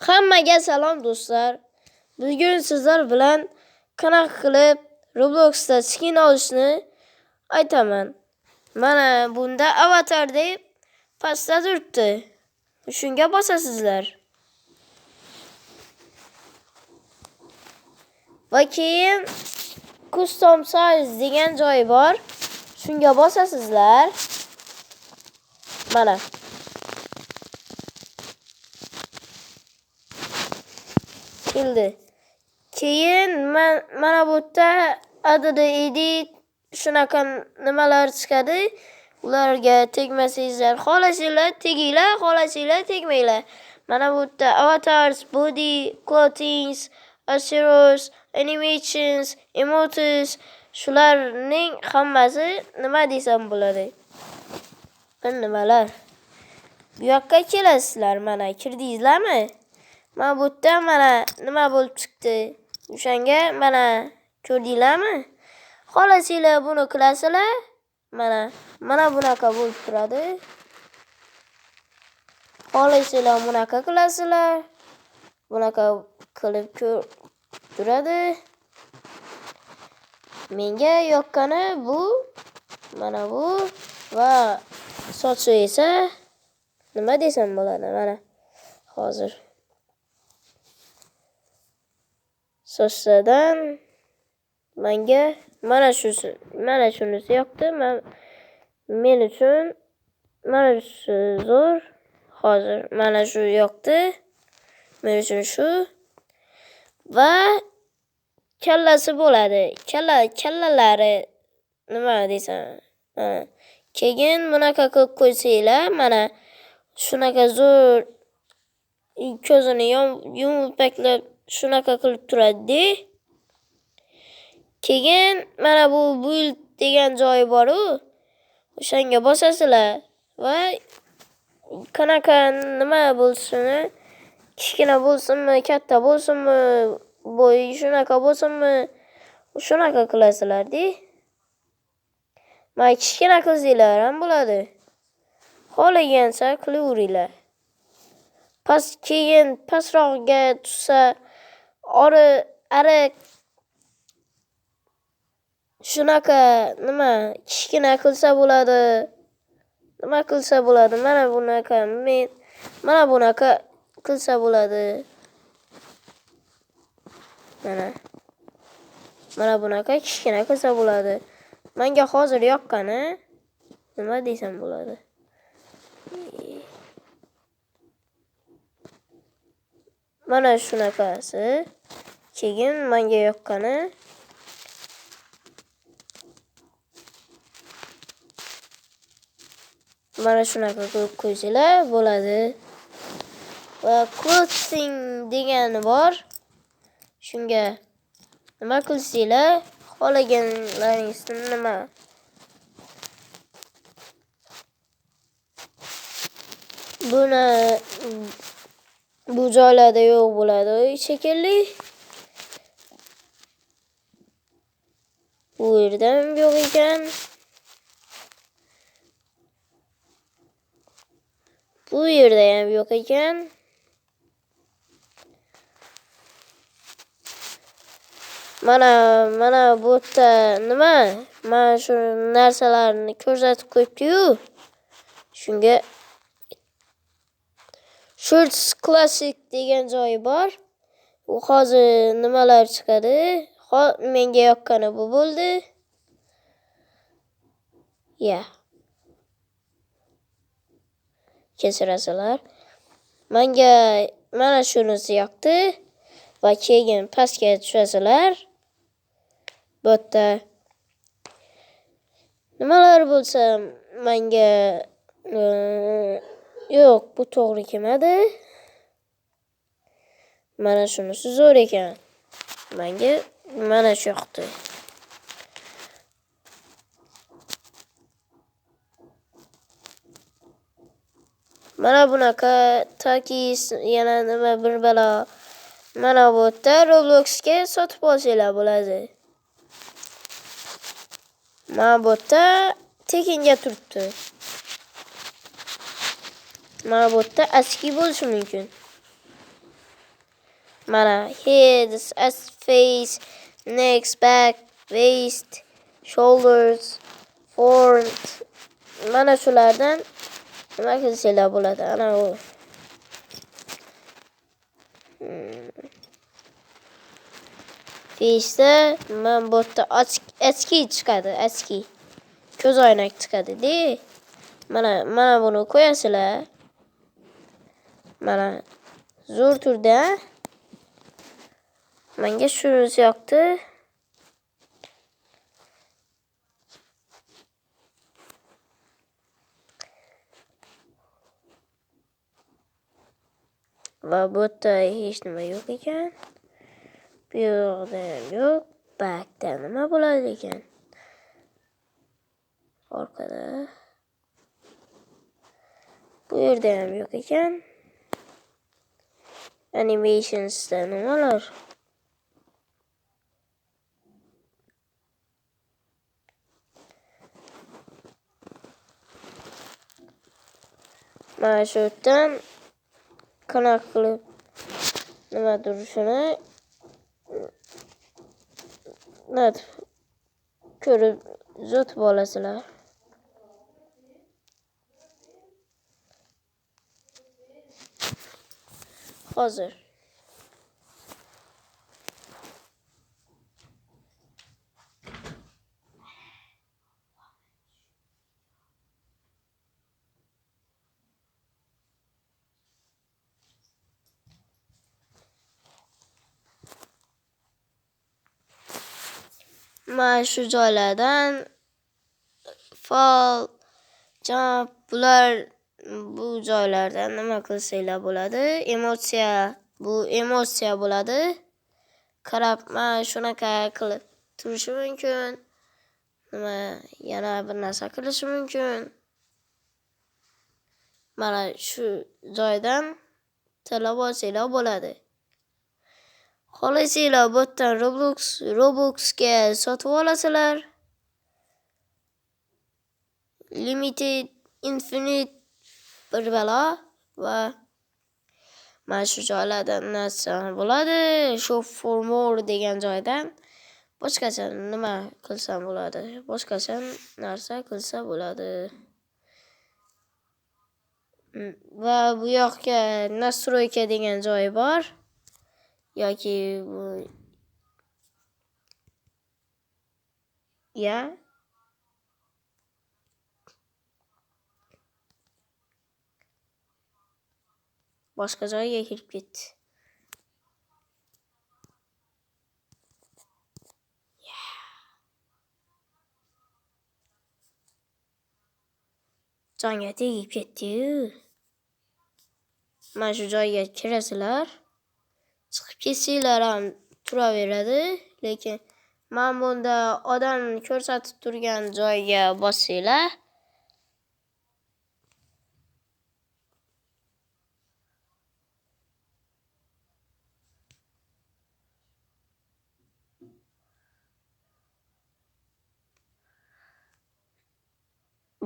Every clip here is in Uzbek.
Hammaga salom do'stlar. Bugun sizlar bilan qanaqa qilib Robloxda skin olishni aytaman. Mana bunda avatar deb pastda turibdi. Shunga bosasizlar. Va keyin custom size degan joyi bor. Shunga bosasizlar. Mana keldi. Keyin mana bu yerda add edit shunaqa nimalar chiqadi. Ularga tegmasangizlar, xohlasanglar teginglar, xohlasanglar tegmanglar. Mana bu yerda avatars, body, clothings, accessories, animations, emotes shularning hammasi nima desam bo'ladi? Nimalar? Bu yoqqa kelasizlar, mana kirdingizlarmi? Mana bu yerda mana nima bo'lib chiqdi. O'shanga mana ko'rdinglarmi? Xohlasanglar buni qilasizlar. Mana bunaqa bo'lib turadi. Xohlasanglar bunaqa qilasizlar. Bunaqa qilib turadi. Menga yoqqani bu, mana bu va sochi esa nima desam bo'ladi? Mana hozir sochlardan menga mana shunisi yoqdi. Men uchun mana shu zo'r. Hozir mana shu yoqdi. Men uchun shu va kallasi bo'ladi. Kallalari nima desam? Keyin bunaqa qilib qo'ysanglar, mana shunaqa zo'r ko'zini yumib paklab shunaqa qilib turadi. Keyin mana bu build degan joyi bor-ku, o'shanga bosasizlar va qanaqa nima bo'lishini, kichkina bo'lsinmi, katta bo'lsinmi, bo'yi shunaqa bo'lsinmi, shunaqa qilasizlar-da. Mana kichkina qilsanglar ham bo'ladi. Xohlagancha qilaveringlar. Keyin pastroqga tushsa, ari shunaqa nima kichkina qilsa bo'ladi. Nima qilsa bo'ladi? Mana bunaqa qilsa bo'ladi. Mana bunaqa kichkina qilsa bo'ladi. Menga hozir yoqqani nima desam bo'ladi? Mana shunaqasi. Keyin menga yoqqani mana shunaqa qilib qo'ysanglar bo'ladi. Va clothing degani bor. Shunga nima qilsanglar, xohlaganlaringizni nima bu joylarda yo'q bo'ladi shekilli. Bu yerda ham yo'q ekan. Bu yerda ham yo'q ekan. Mana bu yerda nima? Mana shu narsalarni ko'rsatib qo'yibdi-yu. Shunga Shorts Classic degan joyi bor. U hozir nimalar chiqadi? Menga yoqqani bu bo'ldi. Kechirasizlar. Menga mana shunisi yoqdi. Va keyin pastga tushasizlar. Bu yerda nimalar bo'lsa menga yo'q, bu to'g'ri kelmadi. Mana shunisi zo'r ekan. Menga mana shu yoqdi. Mana bunaqa toki yana nima bir balo. Mana bu yerda Robloxga sotib olsanglar bo'ladi. Mana bu yerda tekinga turibdi. Mana bu yerda aski bo'lishi mumkin. Mana head, face, neck, back, waist, shoulders, front. Mana shulardan nima qilsanglar bo'ladi. Ana u. Face'da men bu yerda ochki chiqadi, ochki. Ko'z oynak chiqadi-da. Mana buni qo'yasizlar. Mana zo'r turda. Menga shunisi yoqdi. Va bu yerda hech nima yo'q ekan. Bu yoqda ham yo'q. Backda nima bo'ladi ekan? Orqada. Bu yerda ham yo'q ekan. Animationsda nimalar? Mana shu yerdan qanaqa qilib nima turishini ko'rib zotib olasizlar. Hozir mana shu joylardan fall, jump bu joylardan nima qilsanglar bo'ladi? Bu emotsiya bo'ladi. Qarab, mana shunaqa qilib turishi mumkin. Nima yana bir narsa qilishi mumkin. Mana shu joydan tanlab olsanglar bo'ladi. Xohlasanglar bu yerdan Robuxga sotib olasizlar. Limited, infinite bir balo va mana shu joylardan narsa bo'ladi. Shop for more degan joydan boshqacha nima qilsam bo'ladi? Boshqacha narsa qilsa bo'ladi. Va bu yoqqa nastroyka degan joy bor. Yoki bu boshqa joyga kirib ketdi. Jonga tegib ketdi-yu. Mana shu joyga kirasizlar. Chiqib ketsanglar ham turaveradi, lekin men bunda odam ko'rsatib turgan joyga bossanglar,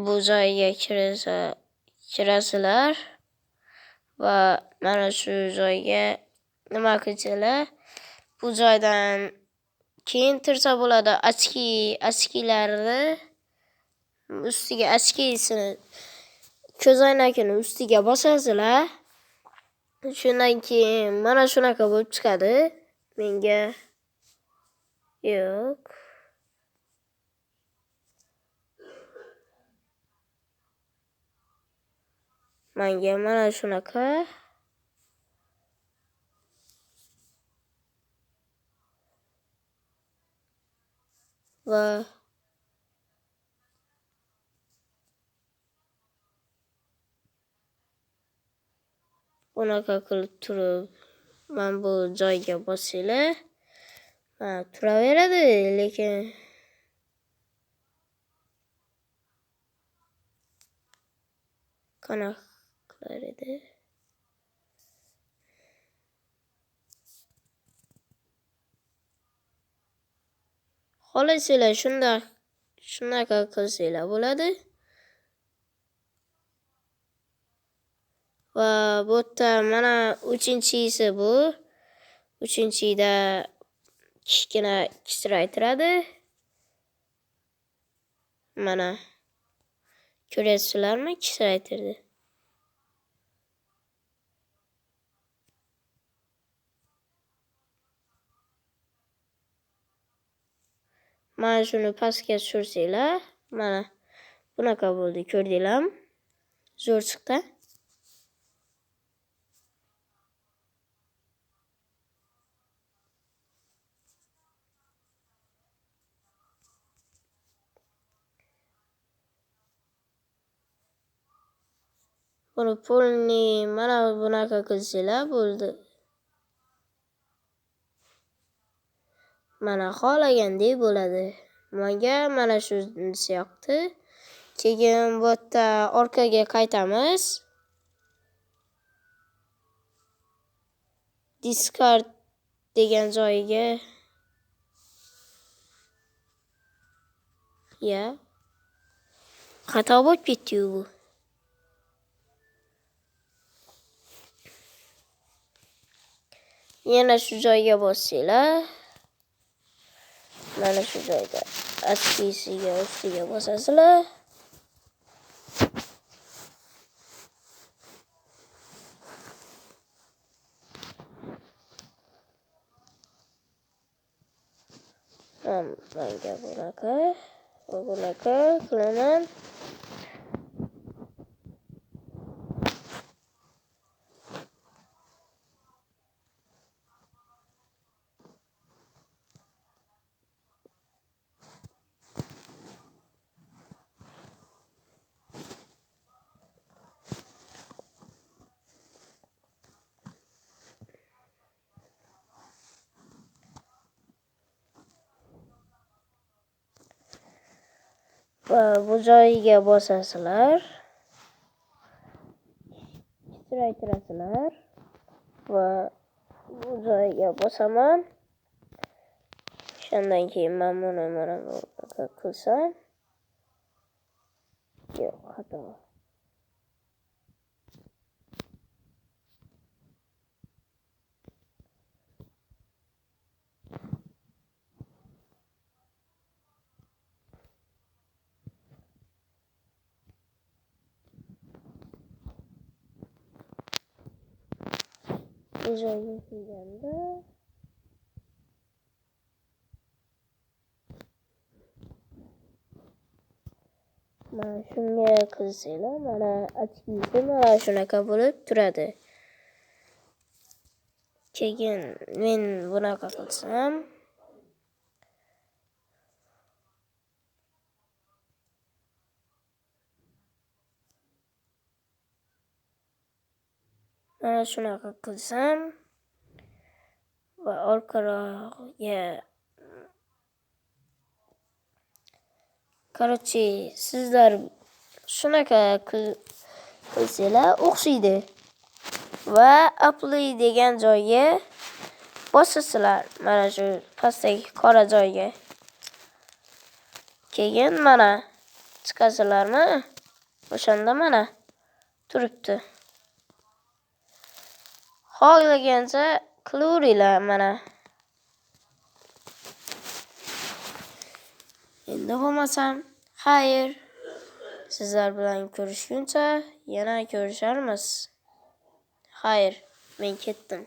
bu joyga kirasizlar va mana shu joyga nima qilsanglar, bu joydan keyin tursa bo'ladi. Ochkilarni ustiga ochkisini ko'z oynakini ustiga bosasizlar. Shundan keyin mana shunaqa bo'lib chiqadi. Menga yo'q. Menga mana shunaqa. Va bunaqa qilib turib, men bu joyga bossanglar, turaveradi, lekin qanaqa qilar edi? Xohlasanglar shunaqa qilsanglar bo'ladi. Va bu yerda mana 3-chisi bu. Uchinchida kichkina kichraytiradi. Mana ko'ryapsizlarmi? Kichraytirdi. Mana shuni pastga tushirsanglar, mana bunaqa bo'ldi. Ko'rdinglarmi? Zo'r chiqdi. Buni polni mana bunaqa qilsanglar bo'ldi. Mana xohlagandek bo'ladi. Menga mana shunisi yoqdi. Keyin bu yerda orqaga qaytamiz. Discard degan joyiga. Ya. Xato bo'lib ketdi-yu bu. Yana shu joyga bossanglar. Mana shu joyda askisiga ustiga bosasizlar. Menga bunaqa qilaman. Va bu joyiga bosasizlar. Kichraytirasizlar. Va bu joyiga bosaman. Shundan keyin men buni mana bunaqa qilsam. Yo'q, xato. Bu joyga kelganda mana shunga qilsanglar, mana achkisi mana shunaqa bo'lib turadi. Keyin men bunaqa qilsam, mana shunaqa qilsam va orqaroqga Короче, sizlar shunaqa qilsanglar o'xshaydi. Va apply degan joyga bosasizlar. Mana shu pastdagi qora joyga. Keyin mana chiqasizlarmi? O'shanda mana turibdi. Xohlagancha qilaveringlar mana. Endi bo'lmasam, xayr. Sizlar bilan ko'rishguncha yana ko'risharmiz. Xayr, men ketdim.